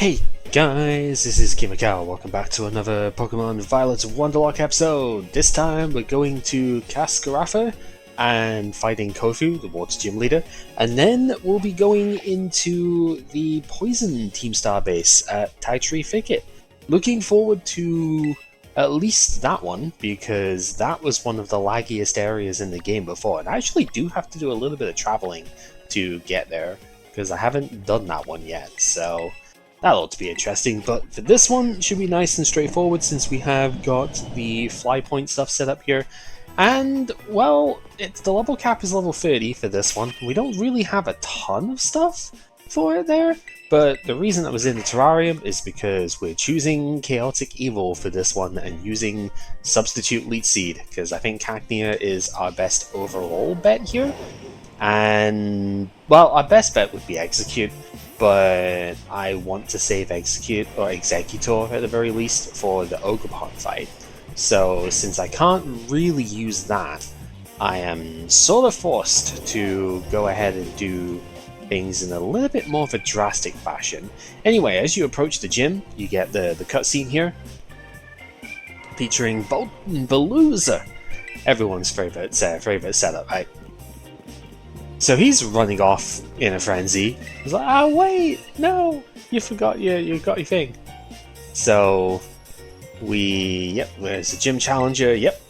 Hey guys, this is Kofu. Welcome back to another Pokemon Violet Wonderlocke episode. This time we're going to Cacnea and fighting Kofu, the water gym leader, and then we'll be going into the Poison Team Star base at Tree Thicket. Looking forward to at least that one, because that was one of the laggiest areas in the game before, and I actually do have to do a little bit of traveling to get there, because I haven't done that one yet, so that ought to be interesting. But for this one, it should be nice and straightforward since we have got the fly point stuff set up here. And, well, the level cap is level 30 for this one. We don't really have a ton of stuff for it there, but the reason that was in the terrarium is because we're choosing Chaotic Evil for this one and using Substitute Leech Seed, because I think Cacnea is our best overall bet here. And, well, our best bet would be Execute, but I want to save Execute, or Executor at the very least, for the Ogerpon fight. So, since I can't really use that, I am sort of forced to go ahead and do things in a little bit more of a drastic fashion. Anyway, as you approach the gym, you get the cutscene here, featuring Balooza, everyone's favorite setup, right? So he's running off in a frenzy. He's like, "Oh wait, no, you forgot you got your thing." So where's the gym challenger? Yep,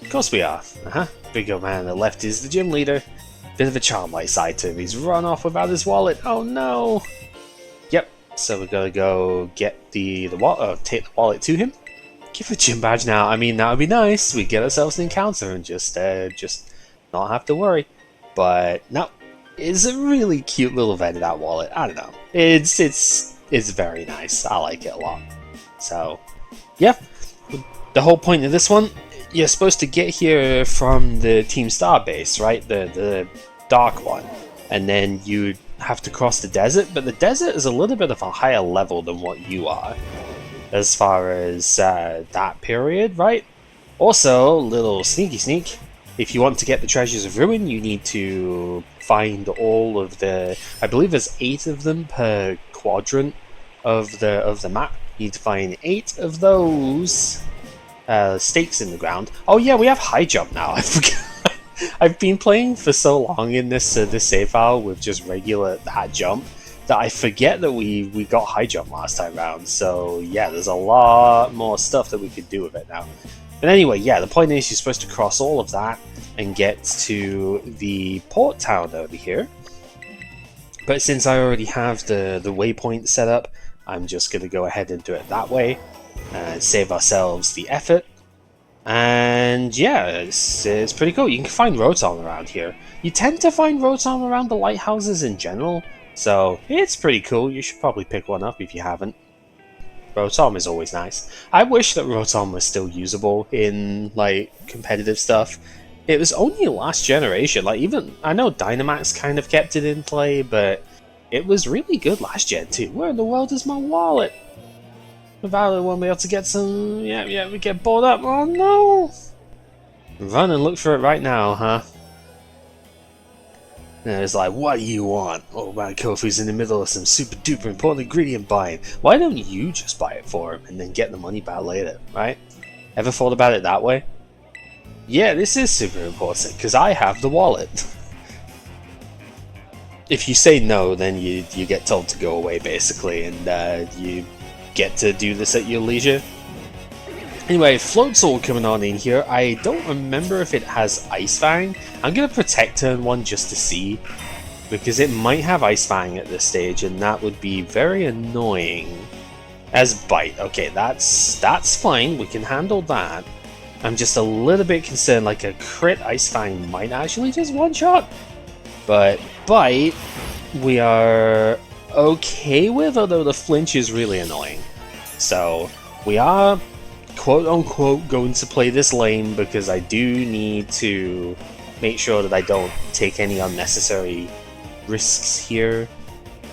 of course we are. Big old man on the left is the gym leader. Bit of a charm-like side to him. He's run off without his wallet. Oh no. Yep. So we're gonna go get the wallet, take the wallet to him. Give a gym badge now. I mean, that would be nice. We get ourselves an encounter and just not have to worry. But no, it's a really cute little event in that wallet. I don't know. It's very nice. I like it a lot. So, yeah. The whole point of this one, you're supposed to get here from the Team Star base, right? The dark one. And then you have to cross the desert, but the desert is a little bit of a higher level than what you are, as far as that period, right? Also, little sneak. If you want to get the Treasures of Ruin, you need to find all of the, I believe there's 8 of them per quadrant of the map. You need to find 8 of those stakes in the ground. Oh yeah, we have high jump now. I forgot. I've been playing for so long in this save file with just regular that jump that I forget that we got high jump last time round. So yeah, there's a lot more stuff that we could do with it now. But anyway, yeah, the point is you're supposed to cross all of that and get to the port town over here. But since I already have the waypoint set up, I'm just going to go ahead and do it that way and save ourselves the effort. And yeah, it's pretty cool. You can find Rotom around here. You tend to find Rotom around the lighthouses in general, so it's pretty cool. You should probably pick one up if you haven't. Rotom is always nice. I wish that Rotom was still usable in, like, competitive stuff. It was only last generation, like, even, I know Dynamax kind of kept it in play, but it was really good last gen too. Where in the world is my wallet? Violet won't be able to get some, yeah, we get bored up, oh no! Run and look for it right now, huh? And it's like, what do you want? Oh man, Kofu's in the middle of some super duper important ingredient buying. Why don't you just buy it for him and then get the money back later, right? Ever thought about it that way? Yeah, this is super important, because I have the wallet. If you say no, then you get told to go away, basically, and you get to do this at your leisure. Anyway, Floatzel coming on in here. I don't remember if it has Ice Fang. I'm going to protect turn 1 just to see, because it might have Ice Fang at this stage, and that would be very annoying. As Bite, okay, that's fine, we can handle that. I'm just a little bit concerned, like a crit Ice Fang might actually just one-shot. But Bite, we are okay with, although the flinch is really annoying. So, we are quote-unquote going to play this lane because I do need to make sure that I don't take any unnecessary risks here.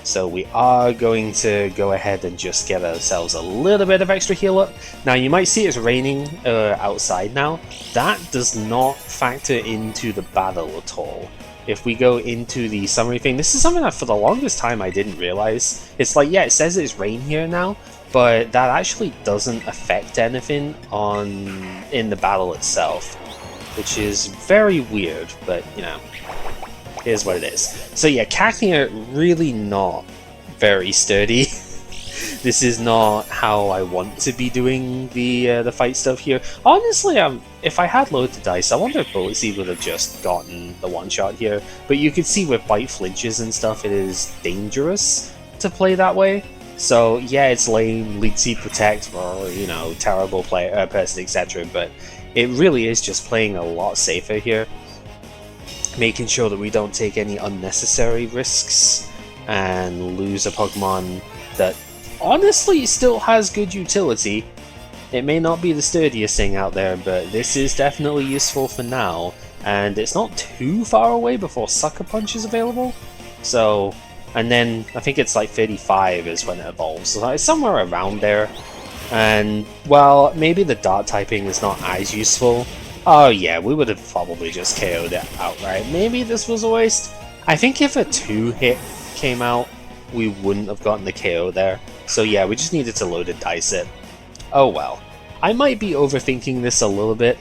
So we are going to go ahead and just get ourselves a little bit of extra heal up. Now you might see it's raining outside now. That does not factor into the battle at all. if we go into the summary thing, this is something that for the longest time I didn't realize. It's like, yeah, it says it's rain here now, but that actually doesn't affect anything in the battle itself, which is very weird, but you know, here's what it is. So yeah, Cacnea really not very sturdy. This is not how I want to be doing the fight stuff here. Honestly, if I had loads of dice, I wonder if Bullet Seed would have just gotten the one-shot here. But you can see with bite flinches and stuff, it is dangerous to play that way. So yeah, it's lame, Lead Seed Protect, or you know, terrible player, person, etc. But it really is just playing a lot safer here, making sure that we don't take any unnecessary risks and lose a Pokemon that honestly still has good utility. It may not be the sturdiest thing out there, but this is definitely useful for now, and it's not too far away before Sucker Punch is available. So, and then I think it's like 35 is when it evolves, so it's somewhere around there. And well, maybe the Dart typing is not as useful. Oh yeah, we would have probably just KO'd it outright. Maybe this was a waste. I think if a 2-hit came out, we wouldn't have gotten the KO there. So yeah, we just needed to load and dice it. Oh well. I might be overthinking this a little bit,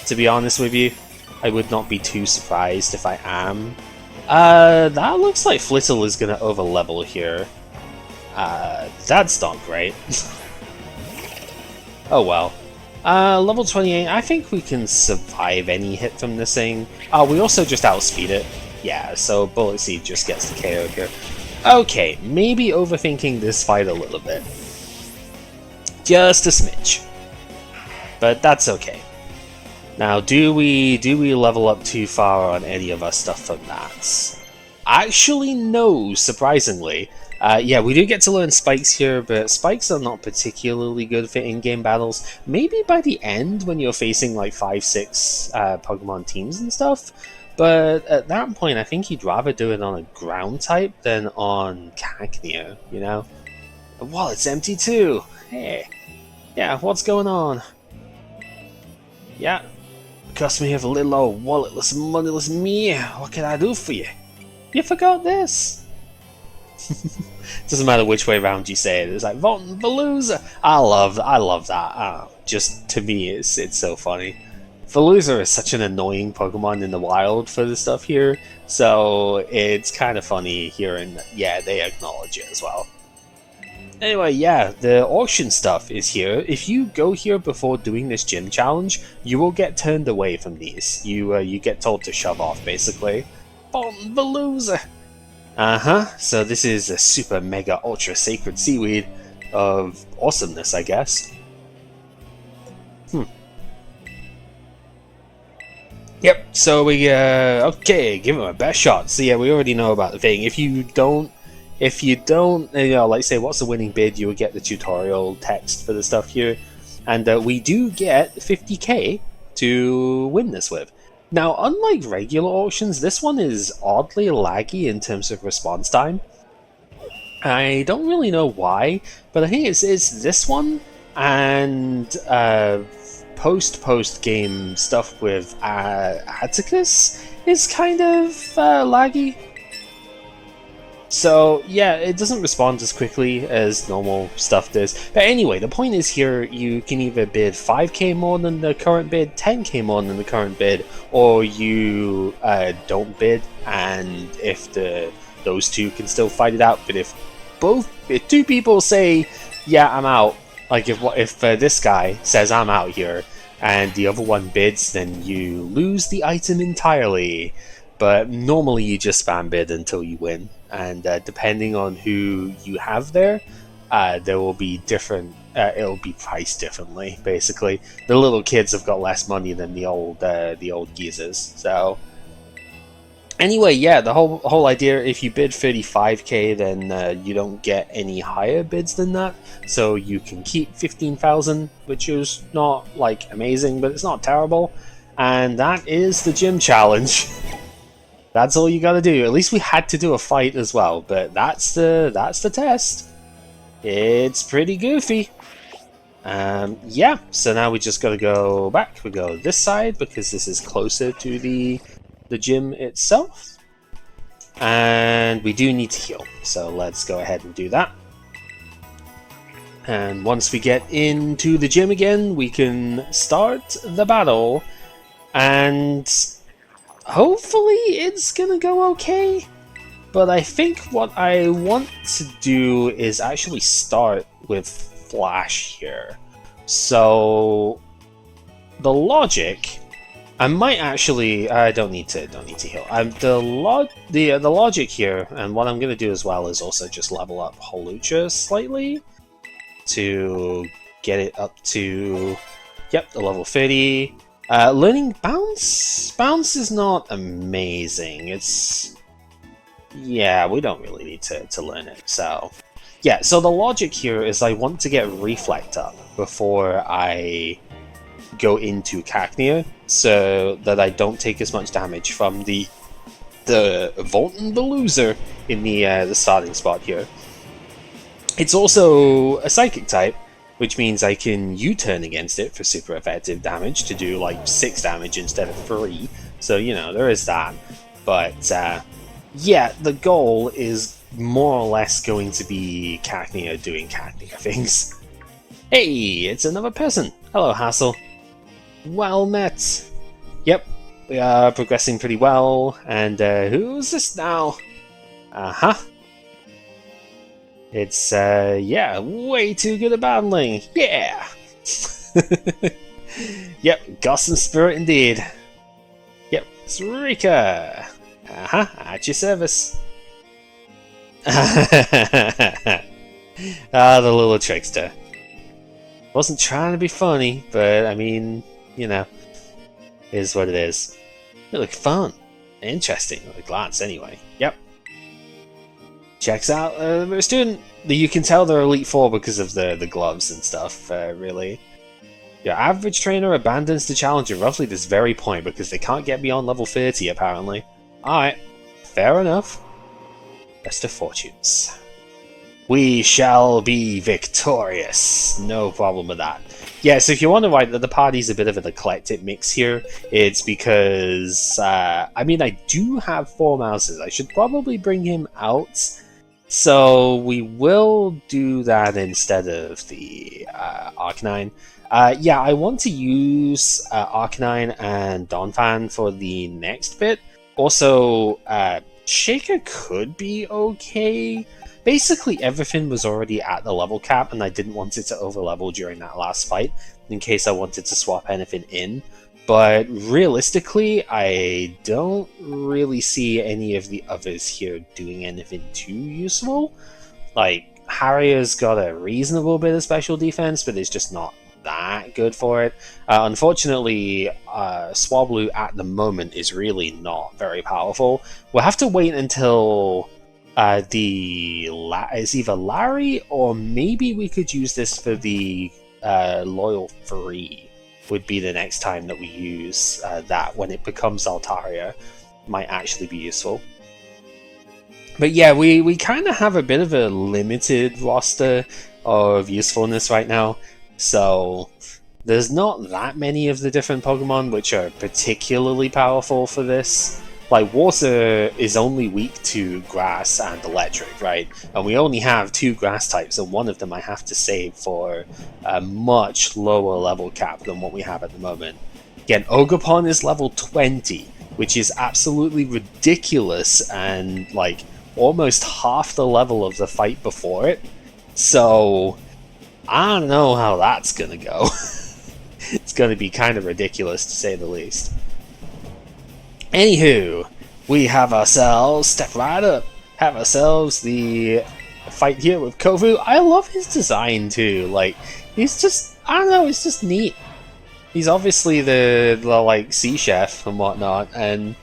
to be honest with you. I would not be too surprised if I am. That looks like Flittle is gonna overlevel here. That's not great. Oh well. Level 28, I think we can survive any hit from this thing. We also just outspeed it. Yeah, so Bullet Seed just gets the KO here. Okay, maybe overthinking this fight a little bit. Just a smidge. But that's okay. Now, do we level up too far on any of our stuff from that? Actually, no, surprisingly. Yeah, we do get to learn spikes here, but spikes are not particularly good for in-game battles. Maybe by the end, when you're facing like 5-6 Pokemon teams and stuff. But at that point, I think you'd rather do it on a ground type than on Cacnea, you know? The wallet's empty too! Hey! Yeah, what's going on? Yeah? Customer here for little old walletless, moneyless me. What can I do for you? You forgot this! Doesn't matter which way around you say it, it's like, Votin' Veluza! I love that. Just, to me, it's so funny. Veluza is such an annoying Pokemon in the wild for the stuff here, so it's kind of funny hearing that, yeah, they acknowledge it as well. Anyway, yeah, the auction stuff is here. If you go here before doing this gym challenge, you will get turned away from these. You get told to shove off, basically. Votin' Veluza! So this is a super mega ultra sacred seaweed of awesomeness, I guess. Yep, so we, okay, give him a best shot. So yeah, we already know about the thing. If you don't, you know, like say, what's the winning bid, you will get the tutorial text for the stuff here. And we do get 50k to win this with. Now, unlike regular auctions, this one is oddly laggy in terms of response time. I don't really know why, but I think it's this one and post-game stuff with Atticus is kind of laggy. So yeah, it doesn't respond as quickly as normal stuff does. But anyway, the point is here, you can either bid 5k more than the current bid, 10k more than the current bid, or you don't bid, and if those two can still fight it out. But if two people say, yeah, I'm out, like if this guy says I'm out here, and the other one bids, then you lose the item entirely. But normally you just spam bid until you win, and depending on who you have there, there will be different. It'll be priced differently. Basically, the little kids have got less money than the old geezers. So anyway, yeah, the whole idea. If you bid 35k, then you don't get any higher bids than that. So you can keep 15,000, which is not like amazing, but it's not terrible. And that is the gym challenge. That's all you gotta do. At least we had to do a fight as well, but that's the test. It's pretty goofy. Yeah, so now we just gotta go back. We go this side because this is closer to the the gym itself. And we do need to heal, so let's go ahead and do that. And once we get into the gym again, we can start the battle. And hopefully it's gonna go okay. But I think what I want to do is actually start with Flash here. So the logic, I might actually, I don't need to heal. The logic here, and what I'm gonna do as well is also just level up Holucha slightly to get it up to, yep, the level 30. Learning bounce. Bounce is not amazing. It's, yeah, we don't really need to learn it. So yeah, so the logic here is I want to get Reflect up before I go into Cacnea, so that I don't take as much damage from the Volton the Loser in the starting spot here. It's also a Psychic type, which means I can U-turn against it for super effective damage to do like 6 damage instead of 3. So, you know, there is that. But yeah, the goal is more or less going to be Cacnea doing Cacnea things. Hey, it's another person. Hello, Hassel. Well met. Yep, we are progressing pretty well. And who's this now? Uh-huh. It's, yeah, way too good at battling. Yeah! Yep, Goss and Spirit indeed. Yep, it's Rika. Uh-huh, at your service. Ah, the little trickster. Wasn't trying to be funny, but I mean, you know, is what it is. They look fun. Interesting at a glance, anyway. Yep. Checks out a student. You can tell they're Elite 4 because of the gloves and stuff, really. Your average trainer abandons the challenge at roughly this very point because they can't get beyond level 30, apparently. Alright, fair enough. Best of fortunes. We shall be victorious. No problem with that. Yeah, so if you wonder why the party's a bit of an eclectic mix here, it's because, I mean, I do have 4 mouses. I should probably bring him out. So we will do that instead of the Arcanine. Yeah, I want to use Arcanine and Donphan for the next bit. Also, Shaker could be okay. Basically, everything was already at the level cap, and I didn't want it to overlevel during that last fight, in case I wanted to swap anything in. But realistically, I don't really see any of the others here doing anything too useful. Like, Harrier's got a reasonable bit of special defense, but it's just not that good for it. Unfortunately, Swablu at the moment is really not very powerful. We'll have to wait until it's either Larry, or maybe we could use this for the Loyal 3. Would be the next time that we use that, when it becomes Altaria. Might actually be useful. But yeah, we kind of have a bit of a limited roster of usefulness right now. So there's not that many of the different Pokemon which are particularly powerful for this. Like, Water is only weak to Grass and Electric, right? And we only have 2 Grass types, and one of them I have to save for a much lower level cap than what we have at the moment. Again, Ogerpon is level 20, which is absolutely ridiculous and, like, almost half the level of the fight before it. So, I don't know how that's gonna go. It's gonna be kind of ridiculous, to say the least. Anywho, we have ourselves, step right up, have ourselves the fight here with Kofu. I love his design too, like, he's just, I don't know, it's just neat. He's obviously the like, sea chef and whatnot, and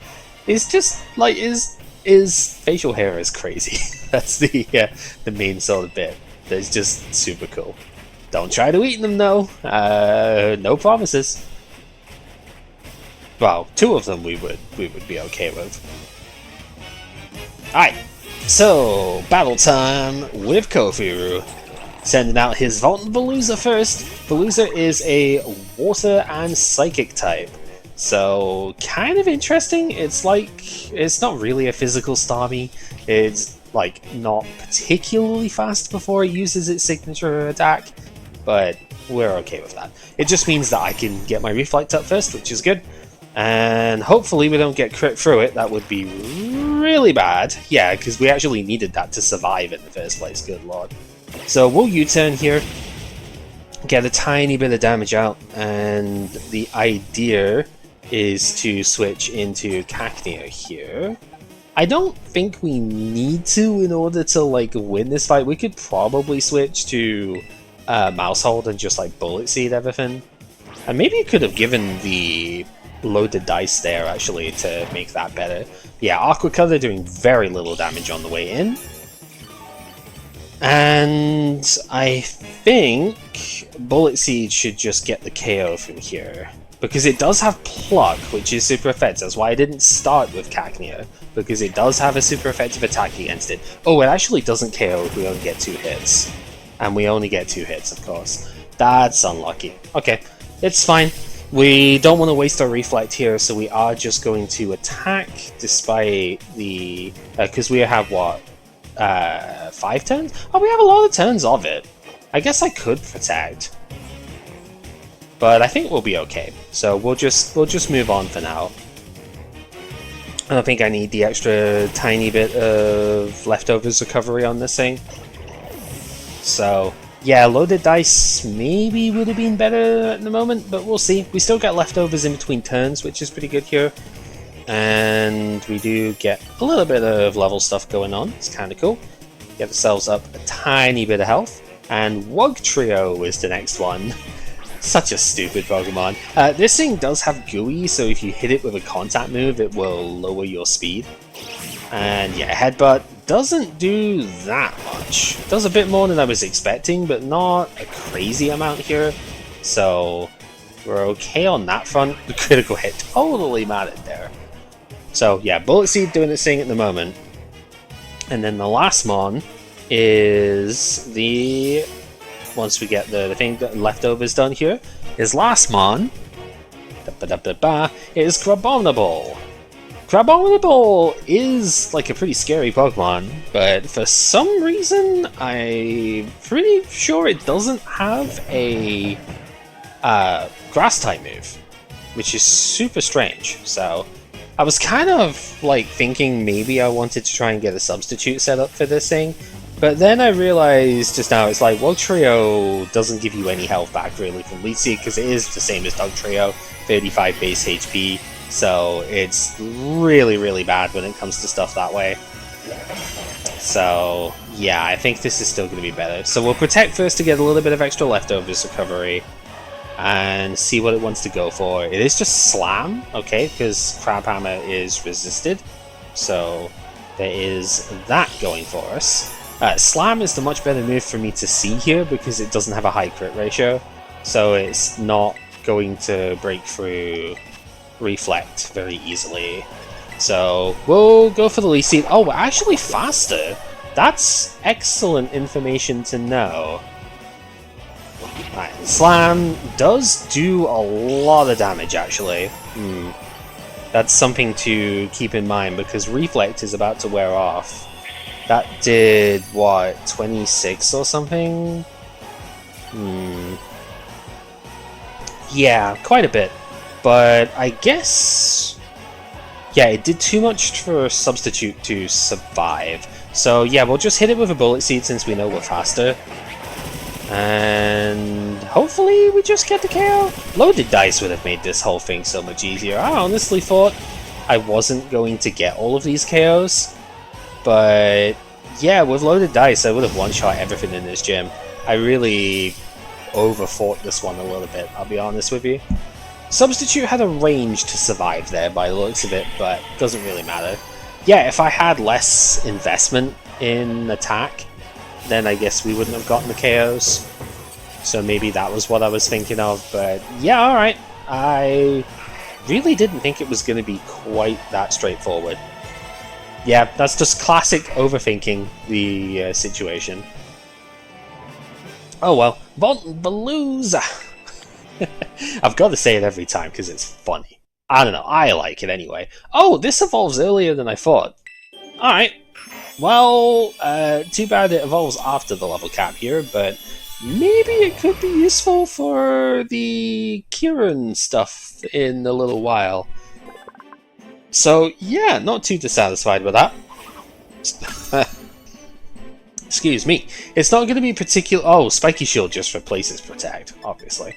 it's just, like, his facial hair is crazy. That's the main sort of bit. That's just super cool. Don't try to eat them though, no promises. Well, 2 of them we would be okay with. Alright, so battle time with Kofu. Sending out his Volton Veluza first. Veluza is a Water and Psychic type. So, kind of interesting. It's like, it's not really a physical Starmie. It's like not particularly fast before it uses its signature attack, but we're okay with that. It just means that I can get my Reflect up first, which is good. And hopefully we don't get crit through it. That would be really bad. Yeah, because we actually needed that to survive in the first place, good lord. So we'll U-turn here, get a tiny bit of damage out, and the idea is to switch into Cacnea here. I don't think we need to in order to like win this fight. We could probably switch to Mouse Hold and just like Bullet Seed everything. And maybe you could have given the loaded dice there actually to make that better. Yeah, Aqua Cutter doing very little damage on the way in. And I think Bullet Seed should just get the KO from here. Because it does have Pluck, which is super effective. That's why I didn't start with Cacnea, because it does have a super effective attack against it. Oh, it actually doesn't KO if we only get 2 hits. And we only get 2 hits, of course. That's unlucky. Okay, it's fine. We don't want to waste our Reflect here, so we are just going to attack despite the... because we have, what, 5 turns? Oh, we have a lot of turns of it. I guess I could Protect. But I think we'll be okay. So we'll just move on for now. I don't think I need the extra tiny bit of leftovers recovery on this thing. So yeah, loaded dice maybe would have been better at the moment, but we'll see. We still get leftovers in between turns, which is pretty good here. And we do get a little bit of level stuff going on. It's kind of cool. Get ourselves up a tiny bit of health. And Wugtrio is the next one. Such a stupid Pokemon. This thing does have Gooey, so if you hit it with a contact move, it will lower your speed. And yeah, Headbutt doesn't do that much. It does a bit more than I was expecting, but not a crazy amount here. So we're okay on that front. The critical hit totally mattered there. So yeah, Bullet Seed doing its thing at the moment. And then the last mon is the... once we get the thing leftovers done here, is last mon is Crabominable. Crabominable is like a pretty scary Pokemon, but for some reason I'm pretty sure it doesn't have a grass type move, which is super strange. So I was kind of like thinking maybe I wanted to try and get a substitute set up for this thing. But then I realized just now, it's like, Wugtrio doesn't give you any health back really from Leech Seed, because it is the same as Dugtrio, 35 base HP, so it's really, really bad when it comes to stuff that way. So, yeah, I think this is still going to be better. So we'll Protect first to get a little bit of extra leftovers recovery, and see what it wants to go for. It is just Slam, okay, because Crabhammer is resisted, so there is that going for us. Slam is the much better move for me to see here because it doesn't have a high crit ratio, so it's not going to break through Reflect very easily. So we'll go for the Leech Seed. Oh, we're actually faster! That's excellent information to know. Right, Slam does do a lot of damage actually. That's something to keep in mind because Reflect is about to wear off. That did, what, 26 or something? Yeah, quite a bit. But I guess... yeah, it did too much for Substitute to survive. So yeah, we'll just hit it with a Bullet Seed since we know we're faster. And hopefully we just get the KO. Loaded Dice would have made this whole thing so much easier. I honestly thought I wasn't going to get all of these KOs. But yeah, with Loaded Dice, I would have one-shot everything in this gym. I really overthought this one a little bit, I'll be honest with you. Substitute had a range to survive there by the looks of it, but doesn't really matter. Yeah, if I had less investment in attack, then I guess we wouldn't have gotten the KOs. So maybe that was what I was thinking of, but yeah, alright. I really didn't think it was going to be quite that straightforward. Yeah, that's just classic overthinking the situation. Oh well, Balooza! I've got to say it every time because it's funny. I don't know, I like it anyway. Oh, this evolves earlier than I thought. Alright, well, too bad it evolves after the level cap here, but maybe it could be useful for the Kieran stuff in a little while. So, yeah, not too dissatisfied with that. Excuse me. It's not going to be particular. Oh, Spiky Shield just replaces Protect, obviously.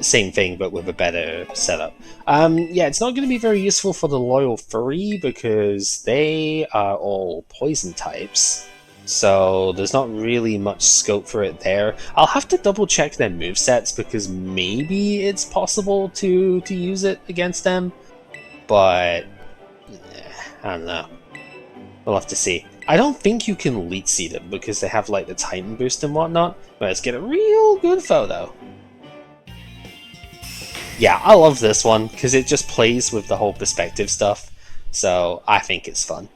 Same thing, but with a better setup. Yeah, it's not going to be very useful for the Loyal Furry because they are all poison types. So there's not really much scope for it there. I'll have to double check their movesets because maybe it's possible to use it against them. But I don't know. We'll have to see. I don't think you can Leech Seed them because they have like the Titan boost and whatnot. But let's get a real good photo. Yeah, I love this one because it just plays with the whole perspective stuff. So I think it's fun.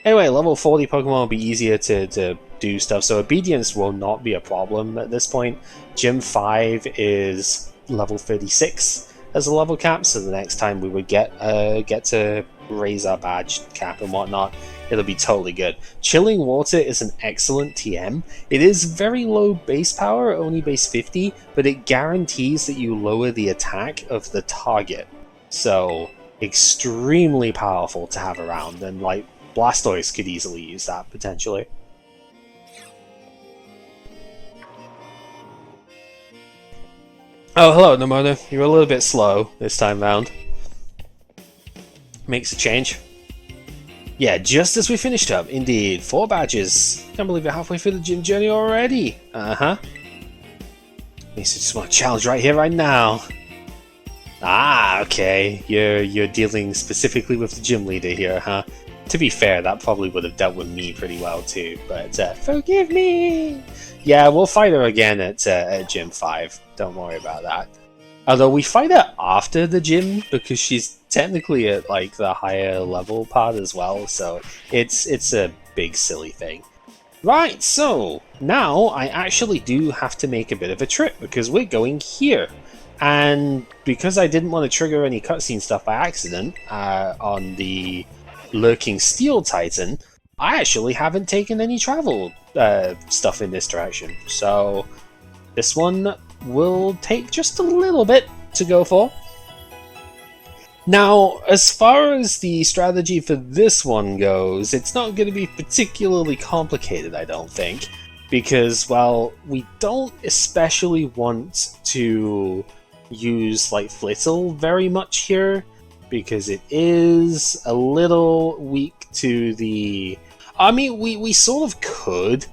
Anyway, level 40 Pokemon will be easier to do stuff. So Obedience will not be a problem at this point. Gym 5 is level 36 as a level cap. So the next time we would get to raise our badge cap and whatnot, it'll be totally good. Chilling Water is an excellent TM. It is very low base power, only base 50, but it guarantees that you lower the attack of the target. So, extremely powerful to have around, and like, Blastoise could easily use that, potentially. Oh, hello, Namoda. You're a little bit slow this time round. Makes a change. Yeah, just as we finished up, indeed. 4 badges. Can't believe we're halfway through the gym journey already. Uh-huh. Makes it just want to challenge right here, right now. Ah, okay. You're dealing specifically with the gym leader here, huh? To be fair, that probably would have dealt with me pretty well too, but forgive me! Yeah, we'll fight her again at Gym 5. Don't worry about that. Although we fight her after the gym, because she's technically at like the higher level part as well, so it's a big silly thing. Right, so now I actually do have to make a bit of a trip, because we're going here. And because I didn't want to trigger any cutscene stuff by accident on the Lurking Steel Titan, I actually haven't taken any travel stuff in this direction. So this one will take just a little bit to go for. Now, as far as the strategy for this one goes, it's not going to be particularly complicated, I don't think, because, well, we don't especially want to use, like, Flittle very much here, because it is a little weak to the... I mean, we sort of could,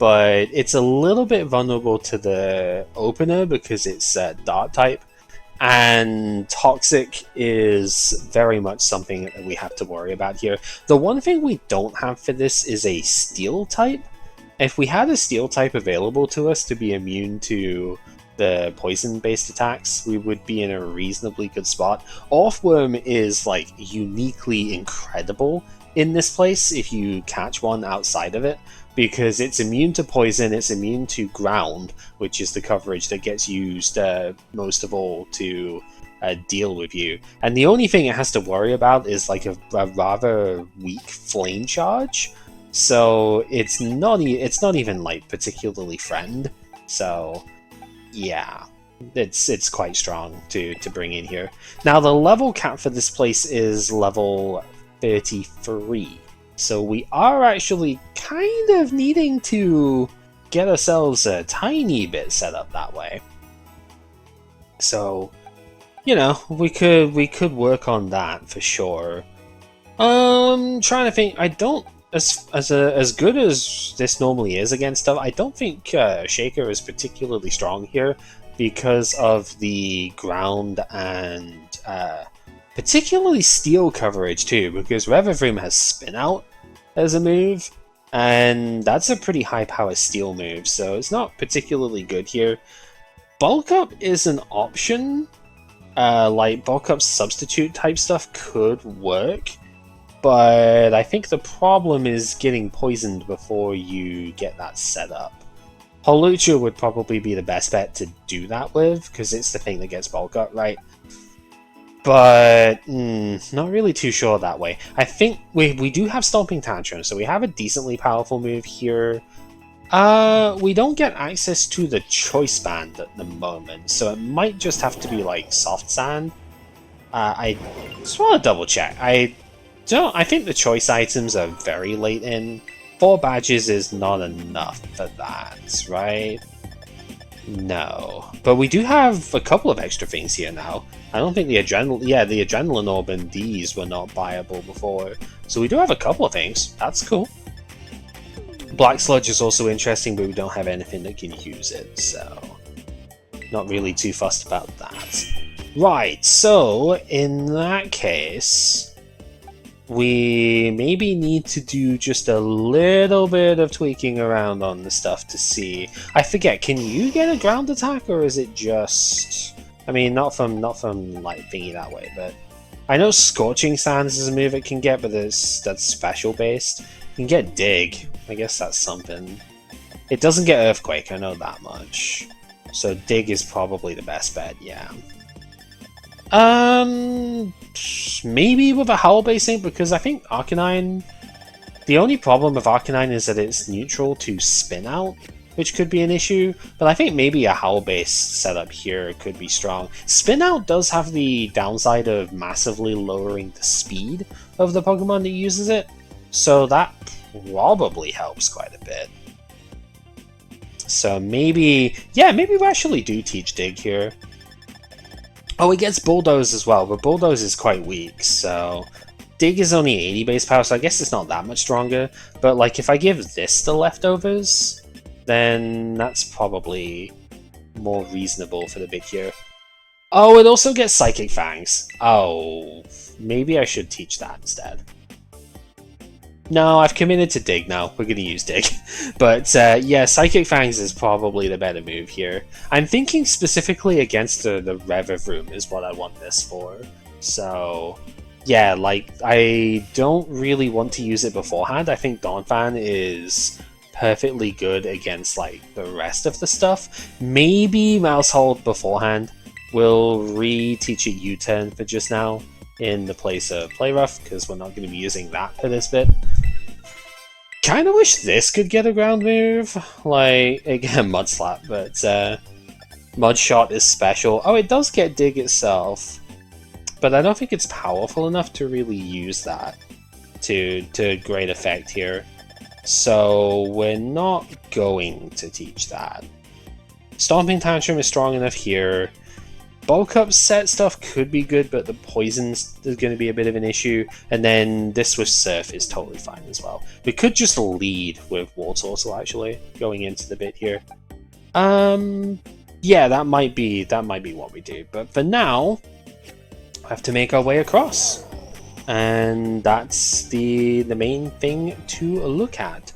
but it's a little bit vulnerable to the opener because it's Dark type, and Toxic is very much something that we have to worry about here. The one thing we don't have for this is a Steel type. If we had a Steel type available to us to be immune to the poison-based attacks, we would be in a reasonably good spot. Orthworm is like uniquely incredible in this place if you catch one outside of it, because it's immune to poison, it's immune to ground, which is the coverage that gets used most of all to deal with you. And the only thing it has to worry about is like a rather weak flame charge, so it's not even like particularly friend. So yeah, it's quite strong to bring in here. Now the level cap for this place is level 33. So we are actually kind of needing to get ourselves a tiny bit set up that way. So, you know, we could work on that for sure. Trying to think. I don't as good as this normally is against stuff. I don't think Shaker is particularly strong here because of the ground and particularly steel coverage too, because Revavroom has Spin Out as a move, and that's a pretty high power steel move, so it's not particularly good here. Bulk Up is an option, like Bulk Up substitute type stuff could work, but I think the problem is getting poisoned before you get that set up. Holucha would probably be the best bet to do that with, because it's the thing that gets Bulk Up, right? but not really too sure that way. I think we do have Stomping Tantrum, so we have a decently powerful move here. We don't get access to the Choice Band at the moment, so it might just have to be like Soft Sand. I just want to double check. I think the choice items are very late in. 4 badges is not enough for that, right? No. But we do have a couple of extra things here now. I don't think the Adrenaline Orb and these were not buyable before. So we do have a couple of things. That's cool. Black Sludge is also interesting, but we don't have anything that can use it, so not really too fussed about that. Right, so in that case, we maybe need to do just a little bit of tweaking around on the stuff to see. I forget, can you get a ground attack, or is it just... I mean, not from like thingy that way, but I know Scorching Sands is a move it can get, but that's special based. You can get Dig. I guess that's something. It doesn't get Earthquake, I know that much. So Dig is probably the best bet, yeah. Maybe with a Howl basing, because I think Arcanine... The only problem with Arcanine is that it's neutral to Spin Out, which could be an issue, but I think maybe a Howl-based setup here could be strong. Spin Out does have the downside of massively lowering the speed of the Pokemon that uses it, so that probably helps quite a bit. So maybe we actually do teach Dig here. Oh, it gets Bulldoze as well, but Bulldoze is quite weak, so... Dig is only 80 base power, so I guess it's not that much stronger, but like if I give this the leftovers, then that's probably more reasonable for the bit here. Oh, it also gets Psychic Fangs. Oh, maybe I should teach that instead. No, I've committed to Dig now. We're going to use Dig. But yeah, Psychic Fangs is probably the better move here. I'm thinking specifically against the Revavroom is what I want this for. So yeah, like, I don't really want to use it beforehand. I think Donphan is perfectly good against like the rest of the stuff. Maybe Mousehold beforehand. We'll re-teach it U-turn for just now in the place of Play Rough, because we're not going to be using that for this bit. Kinda wish this could get a ground move. Like, again, Mud Slap, but Mud Shot is special. Oh, it does get Dig itself, but I don't think it's powerful enough to really use that to great effect here. So we're not going to teach that. Stomping Tantrum is strong enough here. Bulk Up set stuff could be good, but the poisons is going to be a bit of an issue. And then this with Surf is totally fine as well. We could just lead with Wartortle actually, going into the bit here. Yeah, that might be what we do. But for now, we have to make our way across. And that's the main thing to look at.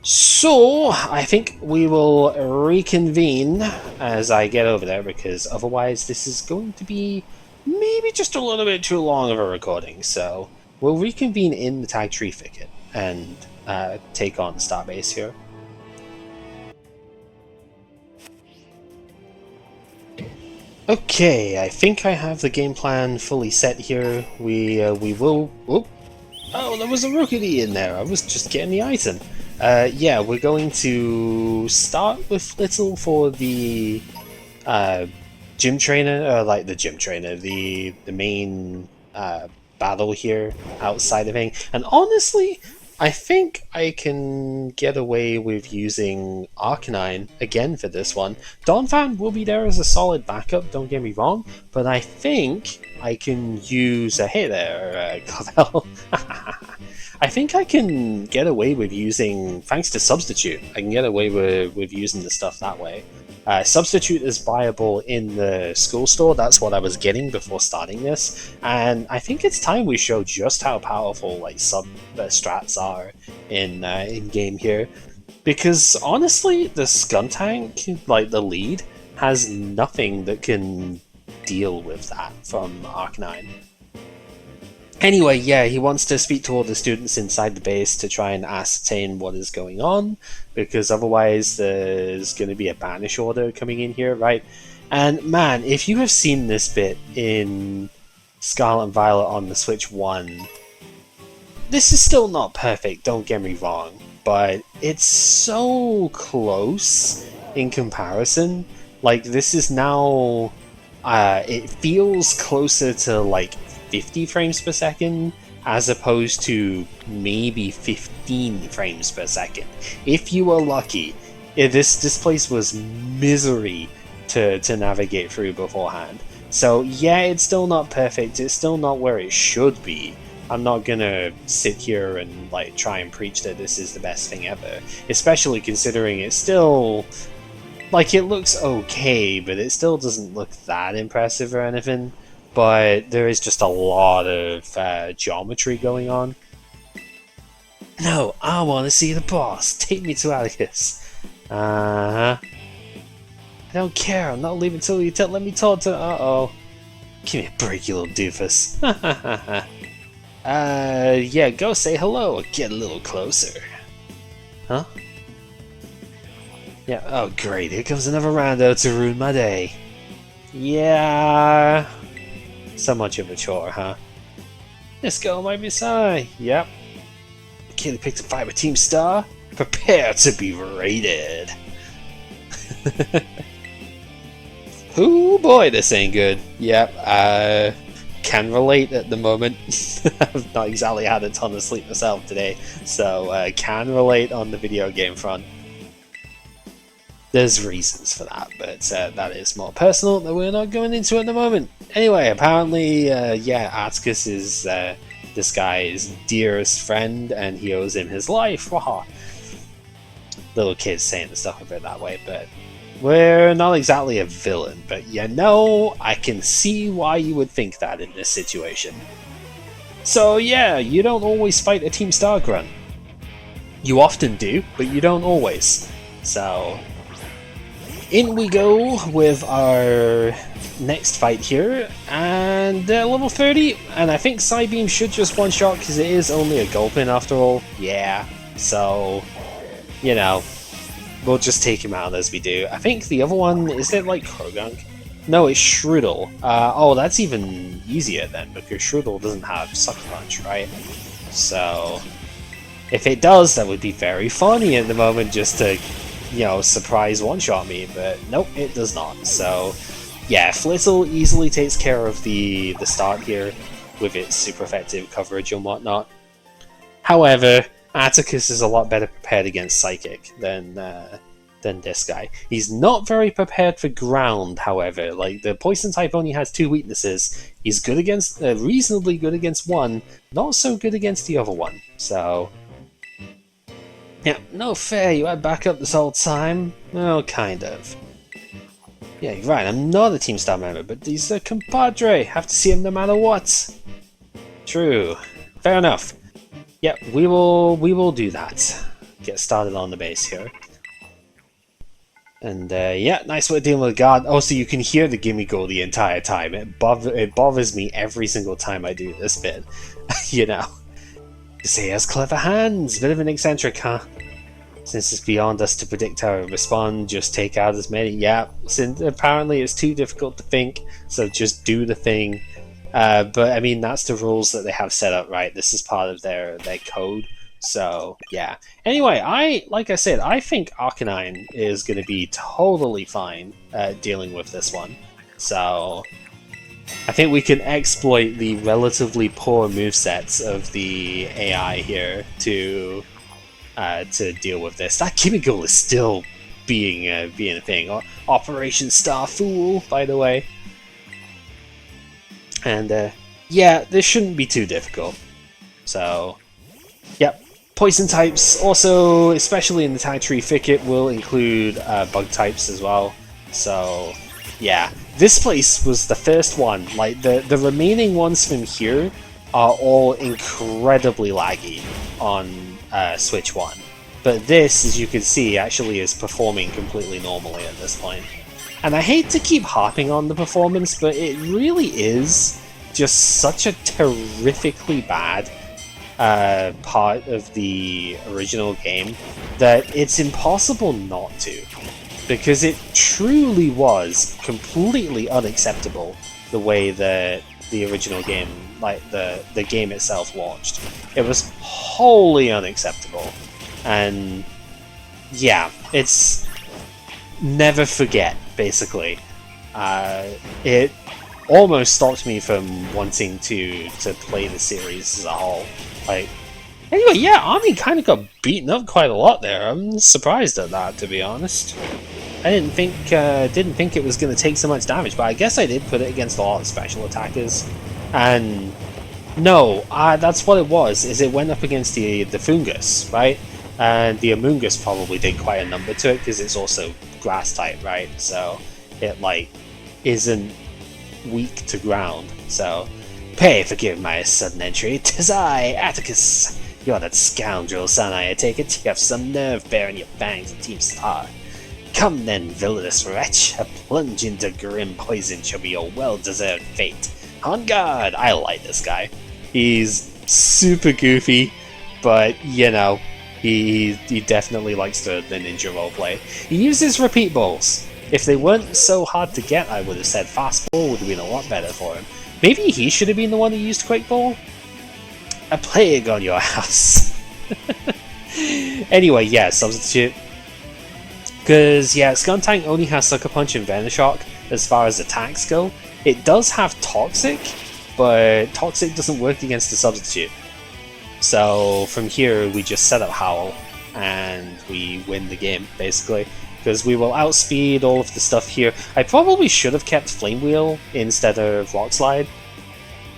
So, I think we will reconvene as I get over there, because otherwise this is going to be maybe just a little bit too long of a recording. So, we'll reconvene in the Tag Tree Thicket and take on Starbase here. Okay, I think I have the game plan fully set here. We will... Oh, there was a Rookity in there. I was just getting the item. Yeah, we're going to start with Little for the gym trainer, the main battle here outside of thing. And honestly, I think I can get away with using Arcanine again for this one. Donphan will be there as a solid backup, don't get me wrong, but I think I can use a... Hey there, Clavel. I think I can get away with using, thanks to Substitute, I can get away with using the stuff that way. Substitute is buyable in the school store, that's what I was getting before starting this, and I think it's time we show just how powerful like strats are in game here. Because honestly, the Skuntank, like the lead, has nothing that can deal with that from Arcanine. Anyway, yeah, he wants to speak to all the students inside the base to try and ascertain what is going on, because otherwise there's going to be a banish order coming in here, right? And man, if you have seen this bit in Scarlet and Violet on the Switch 1. This is still not perfect, don't get me wrong, but it's so close in comparison. Like, this is now, it feels closer to like 50 frames per second as opposed to maybe 15 frames per second. If you were lucky, this place was misery to navigate through beforehand. So yeah, it's still not perfect, it's still not where it should be. I'm not gonna sit here and like try and preach that this is the best thing ever, especially considering it's still, like, it looks okay, but it still doesn't look that impressive or anything. But there is just a lot of geometry going on. No, I want to see the boss. Take me to Atticus. I don't care. I'm not leaving till you let me talk to. Uh-oh. Give me a break, you little doofus. Yeah, go say hello or get a little closer. Huh? Yeah, oh great, here comes another rando to ruin my day. Yeah. So much of a chore, huh? This girl might be Psy. Yep. Kaylee picked a fight with Team Star. Prepare to be raided. Oh boy, this ain't good. Yep, can relate at the moment. I've not exactly had a ton of sleep myself today, so can relate on the video game front. There's reasons for that, but that is more personal that we're not going into at the moment. Anyway, apparently, yeah, Atticus is this guy's dearest friend, and he owes him his life. Waha. Little kids saying the stuff a bit that way, but we're not exactly a villain. But you know, I can see why you would think that in this situation. So yeah, you don't always fight a Team Star grunt. You often do, but you don't always. So in we go with our next fight here, and level 30, and I think Psybeam should just one-shot because it is only a Gulpin after all. Yeah, so, you know, we'll just take him out as we do. I think the other one, is it like Krogunk? No, it's Shroodle. Oh, that's even easier then, because Shroodle doesn't have Sucker Punch, right? So, if it does, that would be very funny at the moment just to, you know, surprise one-shot me, but nope, it does not. So yeah, Flittle easily takes care of the start here with its super effective coverage and whatnot. However, Atticus is a lot better prepared against Psychic than this guy. He's not very prepared for ground, however. Like, the Poison type only has 2 weaknesses. He's good against, reasonably good against one, not so good against the other one. So yeah, no fair, you had backup this whole time? Oh, kind of. Yeah, you're right, I'm not a Team Star member, but he's a compadre. Have to see him no matter what. True. Fair enough. Yep, we will do that. Get started on the base here. And yeah, nice way of dealing with guard. Also, you can hear the gimme goal the entire time. It bothers me every single time I do this bit. You know. You say he has clever hands. Bit of an eccentric, huh? Since it's beyond us to predict how it will respond, just take out as many. Yeah, since apparently it's too difficult to think, so just do the thing. But I mean, that's the rules that they have set up, right? This is part of their code. So yeah. Anyway, like I said, I think Arcanine is going to be totally fine dealing with this one. So I think we can exploit the relatively poor movesets of the AI here to deal with this. That Gimmighoul is still being a thing. Operation Star Fool, by the way. And yeah, this shouldn't be too difficult. So, yep. Poison types also, especially in the Tag Tree Thicket, will include bug types as well. So, yeah. This place was the first one. Like, the remaining ones from here are all incredibly laggy on Switch 1. But this, as you can see, actually is performing completely normally at this point. And I hate to keep harping on the performance, but it really is just such a terrifically bad part of the original game that it's impossible not to. Because it truly was completely unacceptable the way that the original game, like the game itself launched. It was wholly unacceptable. And yeah, it's never forget, basically. It almost stopped me from wanting to play the series as a whole. Like, anyway, yeah, Army kind of got beaten up quite a lot there. I'm surprised at that, to be honest. I didn't think it was going to take so much damage, but I guess I did put it against a lot of special attackers. And no, that's what it was. Is it went up against the Fungus, right? And the Amoongus probably did quite a number to it because it's also grass type, right? So it like isn't weak to ground. So pray forgive my sudden entry. 'Tis I, Atticus. You're that scoundrel, son. I take it. You have some nerve bearing your fangs at Team Star. Come then, villainous wretch. A plunge into grim poison shall be your well-deserved fate. On guard! I like this guy. He's super goofy, but you know. He definitely likes the ninja roleplay. He uses repeat balls. If they weren't so hard to get, I would have said fast ball would have been a lot better for him. Maybe he should have been the one who used quick ball? A plague on your house. Anyway, yeah, substitute. Because, yeah, Skuntank only has Sucker Punch and Venoshock as far as attacks go. It does have Toxic, but Toxic doesn't work against the substitute. So from here we just set up Howl and we win the game basically because we will outspeed all of the stuff here. I probably should have kept Flame Wheel instead of Rock Slide.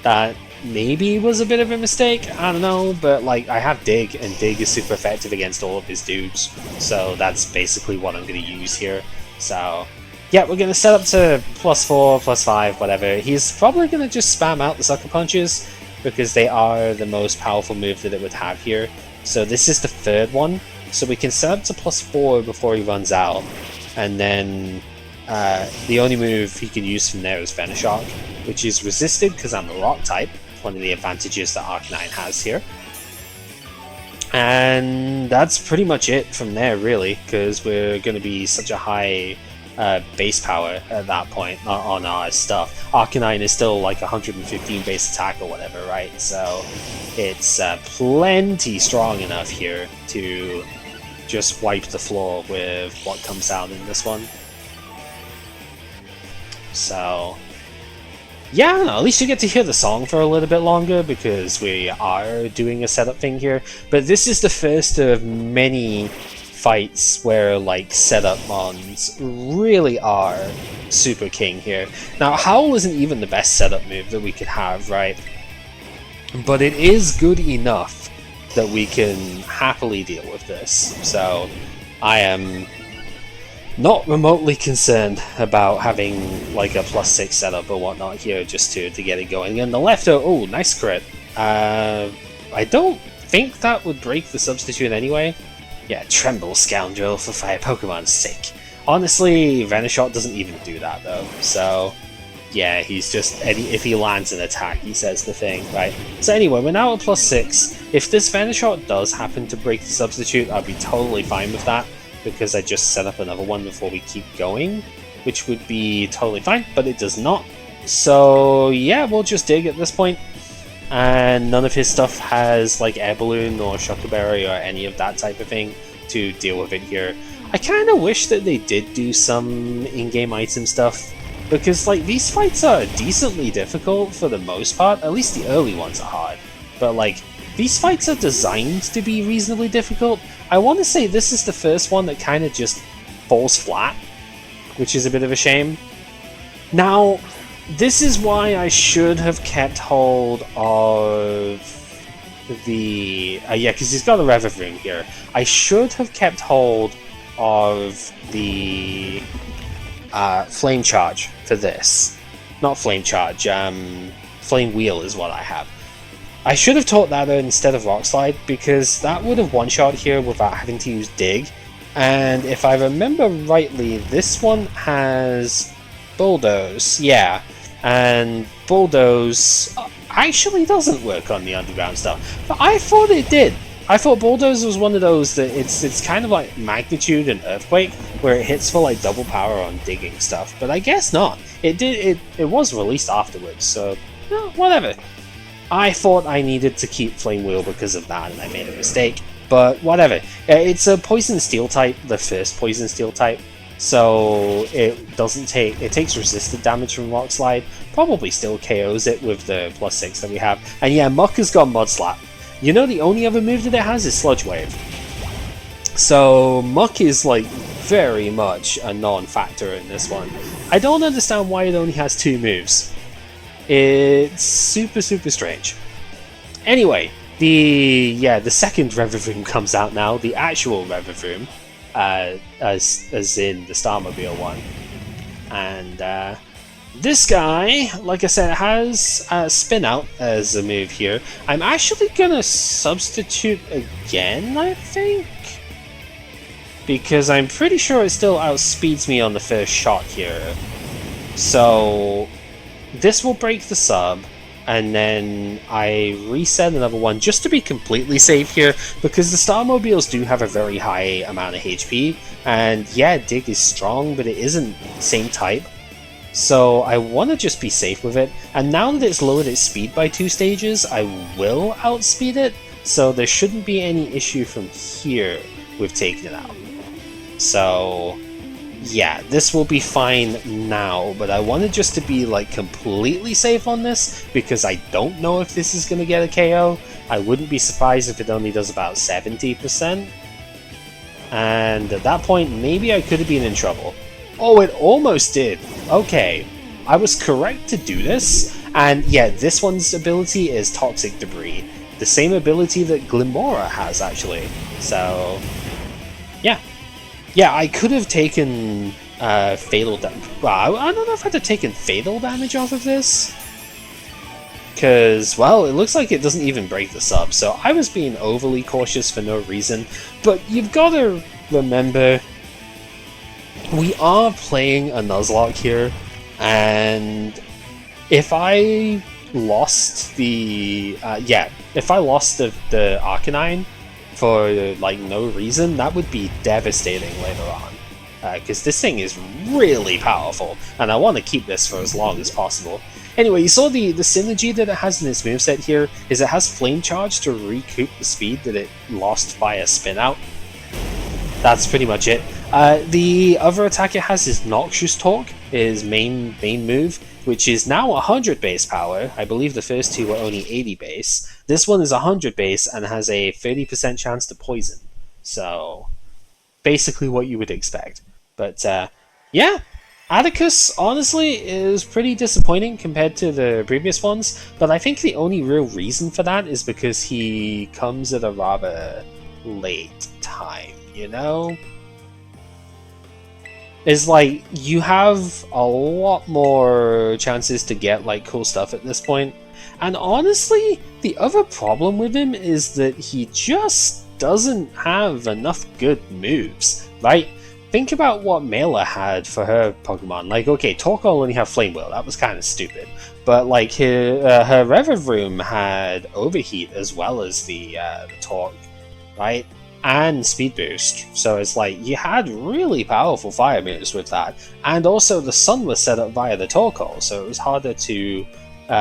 That maybe was a bit of a mistake, I don't know, but like I have Dig and Dig is super effective against all of his dudes. So that's basically what I'm going to use here. So yeah, we're going to set up to +4, +5, whatever. He's probably going to just spam out the Sucker Punches, because they are the most powerful move that it would have here. So this is the third one, so we can set up to +4 before he runs out, and then the only move he can use from there is Venoshock, which is resisted because I'm a rock type, one of the advantages that Arcanine has here. And that's pretty much it from there really, because we're going to be such a high base power at that point on our stuff. Arcanine is still like 115 base attack or whatever, right? So it's plenty strong enough here to just wipe the floor with what comes out in this one. So yeah, I don't know, at least you get to hear the song for a little bit longer because we are doing a setup thing here. But this is the first of many fights where like setup mons really are super king here. Now Howl isn't even the best setup move that we could have, right? But it is good enough that we can happily deal with this. So I am not remotely concerned about having like a +6 setup or whatnot here just to get it going. And the left, oh, nice crit. I don't think that would break the substitute anyway. Yeah, tremble, scoundrel, for fire Pokemon's sake. Honestly, Venoshock doesn't even do that though, so yeah, he's just, if he lands an attack, he says the thing, right? So anyway, we're now at +6. If this Venoshock does happen to break the substitute, I'd be totally fine with that, because I just set up another one before we keep going, which would be totally fine, but it does not. So yeah, we'll just dig at this point. And none of his stuff has like Air Balloon or Shuckleberry or any of that type of thing to deal with it here. I kind of wish that they did do some in-game item stuff, because like these fights are decently difficult for the most part. At least the early ones are hard, but like these fights are designed to be reasonably difficult. I want to say this is the first one that kind of just falls flat, which is a bit of a shame. Now, this is why I should have kept hold of the... yeah, because he's got a Revavroom here. I should have kept hold of the Flame Charge for this. Not Flame Charge, Flame Wheel is what I have. I should have taught that instead of Rock Slide, because that would have one-shot here without having to use Dig. And if I remember rightly, this one has Bulldoze, yeah. And Bulldoze actually doesn't work on the underground stuff, but I thought it did. I thought Bulldoze was one of those that it's kind of like Magnitude and Earthquake, where it hits for like double power on digging stuff, but I guess not. It did. It was released afterwards, so No, whatever. I thought I needed to keep Flame Wheel because of that, and I made a mistake. But whatever. It's a Poison Steel type, the first Poison Steel type. So it doesn't take... It takes resisted damage from Rock Slide. Probably still KOs it with the +6 that we have. And yeah, Muck has got Mud Slap. You know the only other move that it has is Sludge Wave. So Muck is like very much a non-factor in this one. I don't understand why it only has 2 moves. It's super strange. Anyway, the second Revivroom comes out now, the actual Revivroom, as in the Starmobile one. And this guy, like I said, has Spin Out as a move here. I'm actually gonna substitute again, I think, because I'm pretty sure it still outspeeds me on the first shot here. So this will break the sub, and then I reset another one just to be completely safe here, because the Starmobiles do have a very high amount of HP, and yeah, Dig is strong, but it isn't same type. So I want to just be safe with it, and now that it's lowered its speed by 2 stages, I will outspeed it, so there shouldn't be any issue from here with taking it out. So yeah, this will be fine now, but I wanted just to be like completely safe on this, because I don't know if this is going to get a KO. I wouldn't be surprised if it only does about 70%. And at that point, maybe I could have been in trouble. Oh, it almost did. Okay, I was correct to do this. And yeah, this one's ability is Toxic Debris. The same ability that Glimmora has, actually. So, yeah. Yeah, I could have taken fatal damage. Well, I don't know if I'd have taken fatal damage off of this. Because, well, it looks like it doesn't even break the sub. So I was being overly cautious for no reason. But you've got to remember, we are playing a Nuzlocke here, and if I lost the Arcanine for like no reason, that would be devastating later on, because this thing is really powerful, and I want to keep this for as long as possible. Anyway, you saw the synergy that it has in its moveset here is it has Flame Charge to recoup the speed that it lost via Spin Out. That's pretty much it. The other attack it has is Noxious Talk, his main move, which is now 100 base power. I believe the first two were only 80 base. This one is 100 base and has a 30% chance to poison. So, basically what you would expect. But, yeah, Atticus, honestly, is pretty disappointing compared to the previous ones, but I think the only real reason for that is because he comes at a rather late time, you know? Is like, you have a lot more chances to get like cool stuff at this point. And honestly, the other problem with him is that he just doesn't have enough good moves, right? Think about what Mela had for her Pokemon. Like, okay, Torkoal only had Flame Wheel, that was kind of stupid. But like, her Revivroom had Overheat as well as the Torque, right? And Speed Boost, so it's like you had really powerful fire moves with that, and also the sun was set up via the Torkoal, so it was harder to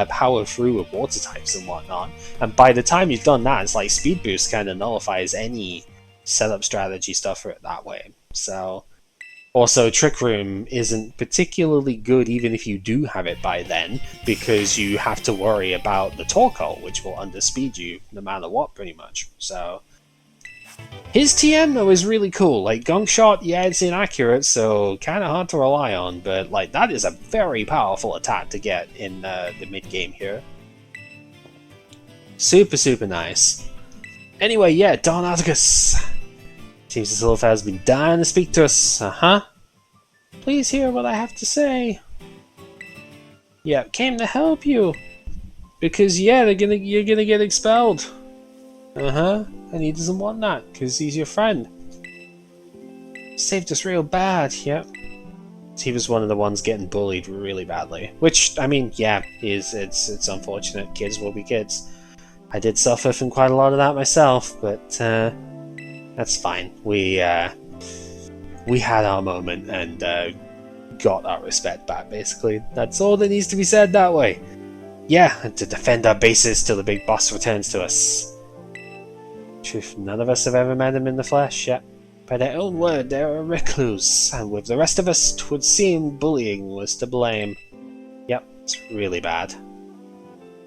power through with water types and whatnot. And by the time you've done that, it's like Speed Boost kind of nullifies any setup strategy stuff for it that way. So also Trick Room isn't particularly good even if you do have it by then, because you have to worry about the Torkoal, which will underspeed you no matter what, pretty much. So his TM though is really cool. Like Gunk Shot, yeah, it's inaccurate, so kind of hard to rely on, but like that is a very powerful attack to get in the mid game here. Super nice. Anyway, yeah, Don Atticus. Seems this little fella's been dying to speak to us. Please hear what I have to say. Yeah, came to help you because yeah, you're gonna get expelled. And he doesn't want that, because he's your friend. Saved us real bad, yep. He was one of the ones getting bullied really badly. Which, I mean, yeah, it's unfortunate. Kids will be kids. I did suffer from quite a lot of that myself, but that's fine. We had our moment and got our respect back, basically. That's all that needs to be said that way. Yeah, and to defend our bases till the big boss returns to us. Truth, none of us have ever met him in the flesh, yet. By their own word, they're a recluse, and with the rest of us, 'twould seem bullying was to blame. Yep, it's really bad.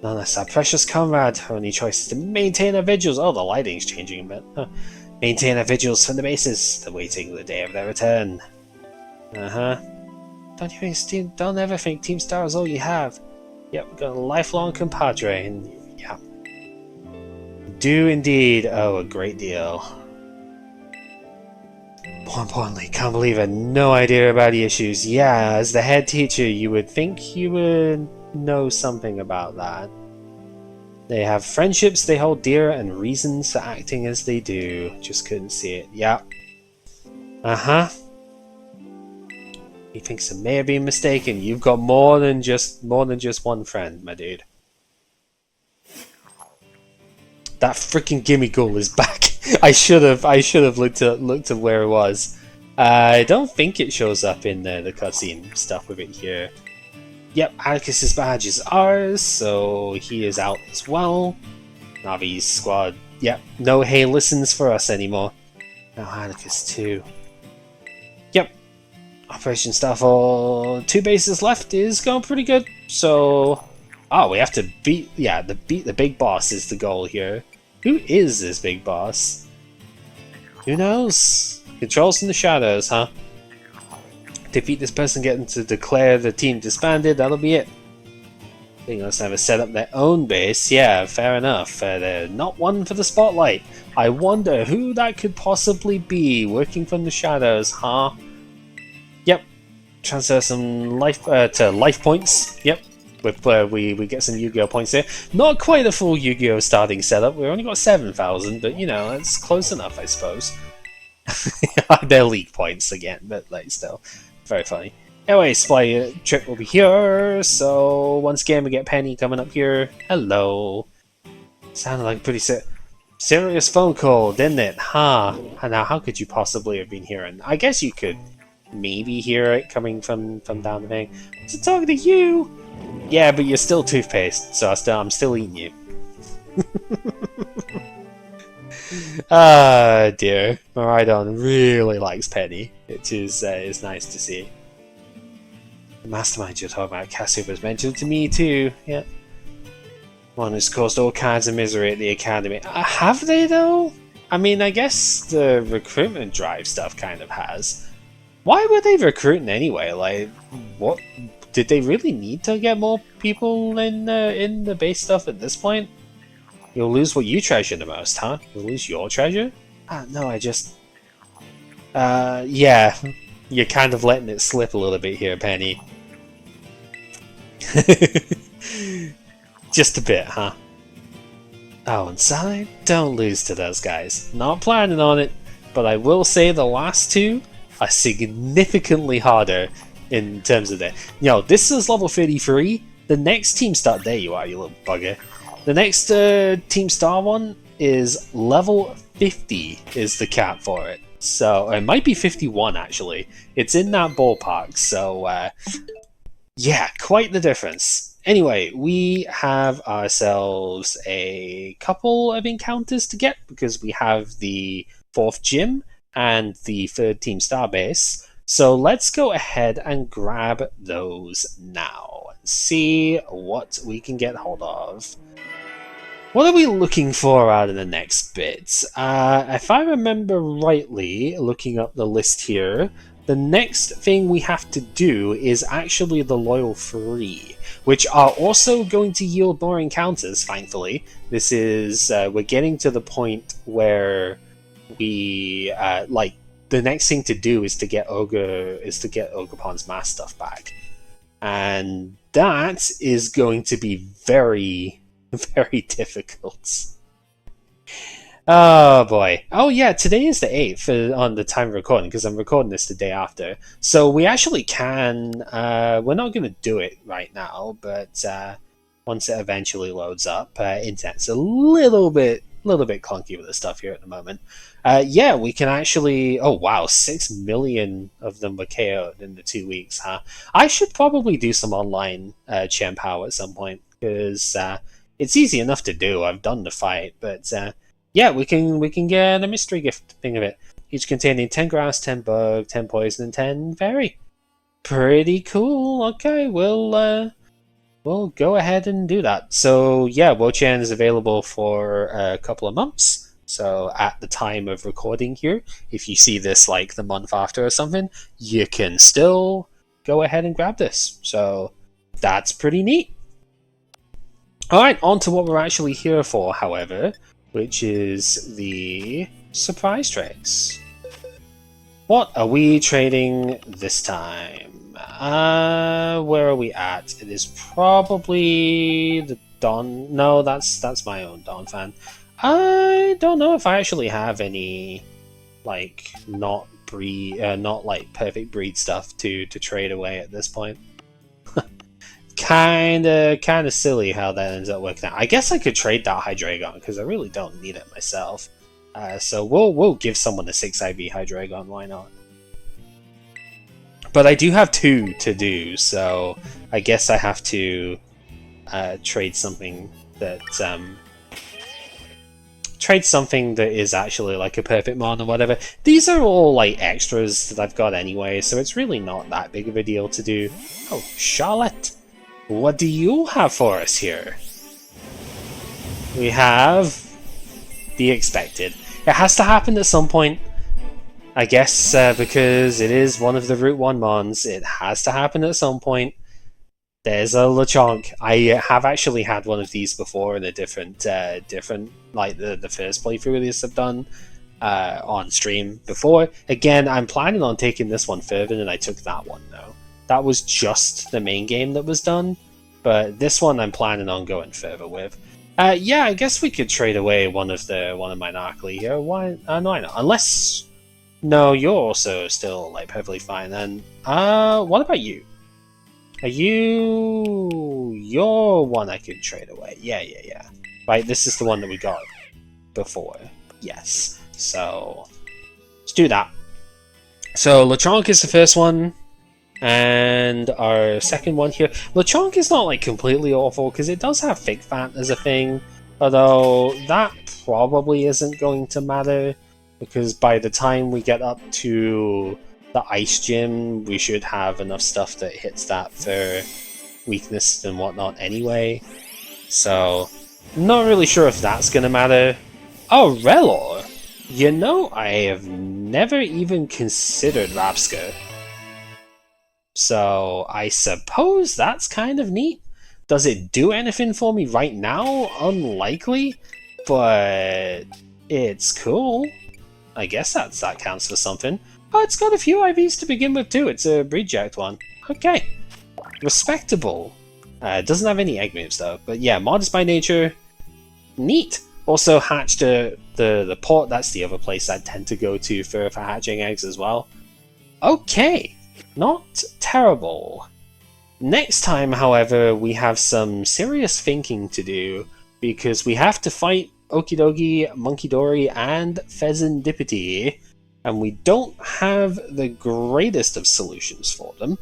Nonetheless, our precious comrade, our only choice is to maintain our vigils. Oh, the lighting's changing a bit. Huh. Maintain our vigils from the bases, awaiting the day of their return. Don't ever think Team Star is all you have. Yep, we've got a lifelong compadre, and yeah. Do indeed owe a great deal. More importantly, can't believe I had no idea about the issues. Yeah, as the head teacher, you would think you would know something about that. They have friendships they hold dear and reasons for acting as they do. Just couldn't see it. Yeah. He thinks I may have been mistaken. You've got more than just one friend, my dude. That freaking gimme ghoul is back. I should have looked at where it was. I don't think it shows up in the cutscene stuff with it here. Yep, Atticus's badge is ours, so he is out as well. Navi's squad. Yep, no hey listens for us anymore. Now Atticus too. Yep. Operation Starfall, 2 bases left is going pretty good. So, we have to beat the big boss is the goal here. Who is this big boss? Who knows? Controls from the shadows, huh? Defeat this person, get them to declare the team disbanded, that'll be it. I think let's never set up their own base. Yeah, fair enough. They're not one for the spotlight. I wonder who that could possibly be working from the shadows, huh? Yep. Transfer some life to life points. Yep. We get some Yu-Gi-Oh points here. Not quite a full Yu-Gi-Oh starting setup. We've only got 7,000, but you know, it's close enough, I suppose. They're league points again, but like still. Very funny. Anyway, supply trip will be here, so once again we get Penny coming up here. Hello. Sounded like a pretty serious phone call, didn't it? Huh. Now, how could you possibly have been hearing? I guess you could maybe hear it coming from down the thing. Was it talking to you? Yeah, but you're still toothpaste, so I'm still eating you. Ah, dear. Maridon really likes Penny, which is nice to see. The mastermind you're talking about, Cassie, was mentioned to me too. Yeah. One who's caused all kinds of misery at the academy. Have they though? I mean, I guess the recruitment drive stuff kind of has. Why were they recruiting anyway? Like, what? Did they really need to get more people in the base stuff at this point? You'll lose what you treasure the most, huh? You'll lose your treasure? No, I just... yeah. You're kind of letting it slip a little bit here, Penny. Just a bit, huh? Oh, and Sally, don't lose to those guys. Not planning on it, but I will say the last two are significantly harder in terms of that. You know, this is level 33. The next Team Star... There you are, you little bugger. The next Team Star one is level 50 is the cap for it. So, it might be 51 actually. It's in that ballpark, so yeah, quite the difference. Anyway, we have ourselves a couple of encounters to get because we have the 4th gym and the 3rd Team Star base. So let's go ahead and grab those now and see what we can get hold of. What are we looking for out of the next bit? If I remember rightly, looking up the list here, the next thing we have to do is actually the Loyal 3, which are also going to yield more encounters, thankfully. This is, we're getting to the point where we, like, the next thing to do is to get Ogerpon's mass stuff back. And that is going to be very... very difficult. Oh boy. Oh yeah, today is the 8th on the time of recording because I'm recording this the day after. So we actually can, we're not going to do it right now, but once it eventually loads up, internet's a little bit clunky with the stuff here at the moment. Yeah, we can actually... Oh wow, 6 million of them were KO'd in the 2 weeks, huh? I should probably do some online Chen Pow at some point, because it's easy enough to do. I've done the fight, but yeah, we can get a mystery gift thing of it. Each containing 10 grass, 10 bug, 10 poison, and 10 fairy. Pretty cool. Okay, we'll go ahead and do that. So yeah, Wo-Chan is available for a couple of months. So at the time of recording here, if you see this like the month after or something, you can still go ahead and grab this. So that's pretty neat. Alright, on to what we're actually here for, however, which is the surprise trades. What are we trading this time? Where are we at? It is probably the Don. No, that's my own Don fan. I don't know if I actually have any like not like perfect breed stuff to trade away at this point. Kinda silly how that ends up working out. I guess I could trade that Hydreigon because I really don't need it myself. So we'll give someone a 6 IV Hydreigon. Why not? But I do have 2 to do, so I guess I have to trade something that is actually like a perfect mon or whatever. These are all like extras that I've got anyway, so it's really not that big of a deal to do. Oh, Charlotte, what do you have for us here? We have the expected. It has to happen at some point. I guess because it is one of the Route 1 mons, it has to happen at some point. There's a Lechonk. I have actually had one of these before in a different like the first playthrough of this I've done on stream before. Again, I'm planning on taking this one further than I took that one though. That was just the main game that was done, but this one I'm planning on going further with. Yeah, I guess we could trade away one of my Narcly here. Why? No, I know. Unless. No, you're also still like perfectly fine. Then, what about you? Are you're one I could trade away? Yeah. Right, this is the one that we got before. Yes. So let's do that. So Lechonk is the first one, and our second one here. Lechonk is not like completely awful because it does have Fig Fat as a thing, although that probably isn't going to matter. Because by the time we get up to the Ice Gym, we should have enough stuff that hits that for weakness and whatnot anyway. So, not really sure if that's going to matter. Oh, Relor! You know, I have never even considered Rapska. So, I suppose that's kind of neat. Does it do anything for me right now? Unlikely, but it's cool. I guess that counts for something. Oh, it's got a few IVs to begin with too. It's a breed-jacked one. Okay. Respectable. It doesn't have any egg moves though. But yeah, modest by nature. Neat. Also hatched the port. That's the other place I tend to go to for hatching eggs as well. Okay. Not terrible. Next time, however, we have some serious thinking to do because we have to fight Okidogi, Monkidori, and Pheasantipity, and we don't have the greatest of solutions for them.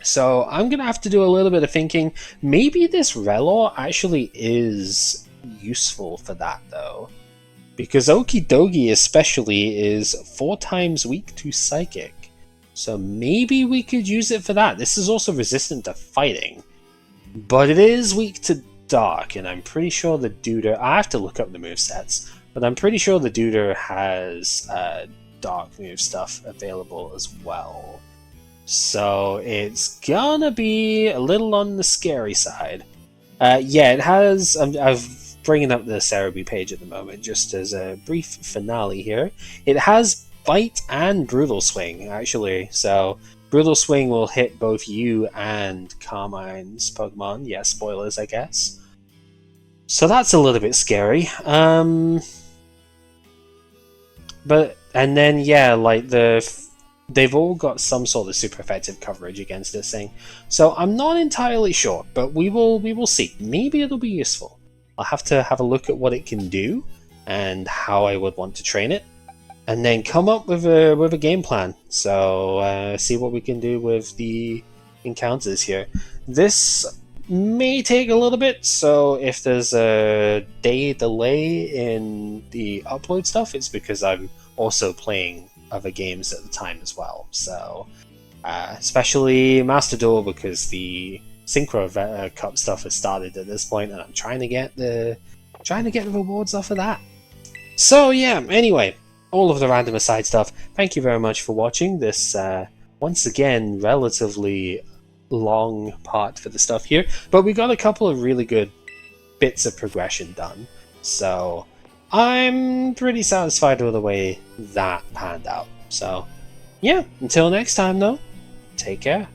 So I'm going to have to do a little bit of thinking. Maybe this Relor actually is useful for that, though. Because Okidogi especially is 4 times weak to Psychic. So maybe we could use it for that. This is also resistant to fighting, but it is weak to Dark, and I'm pretty sure the Duder. I have to look up the movesets, but I'm pretty sure the Duder has Dark move stuff available as well. So it's gonna be a little on the scary side. Yeah, it has. I'm bringing up the Cerebi page at the moment, just as a brief finale here. It has Bite and Brutal Swing, actually. So Brutal Swing will hit both you and Carmine's Pokemon. Yeah, spoilers, I guess. So that's a little bit scary. But, and then, yeah, like they've all got some sort of super effective coverage against this thing. So I'm not entirely sure, but we will see. Maybe it'll be useful. I'll have to have a look at what it can do and how I would want to train it, and then come up with a game plan. So see what we can do with the encounters here. This may take a little bit, so if there's a day delay in the upload stuff, it's because I'm also playing other games at the time as well. So, especially Master Duel, because the Synchro Cup stuff has started at this point, and I'm trying to get the rewards off of that. So yeah, anyway, all of the random aside stuff. Thank you very much for watching this. Once again, relatively long part for the stuff here, but we got a couple of really good bits of progression done, so I'm pretty satisfied with the way that panned out. So yeah, until next time though, take care.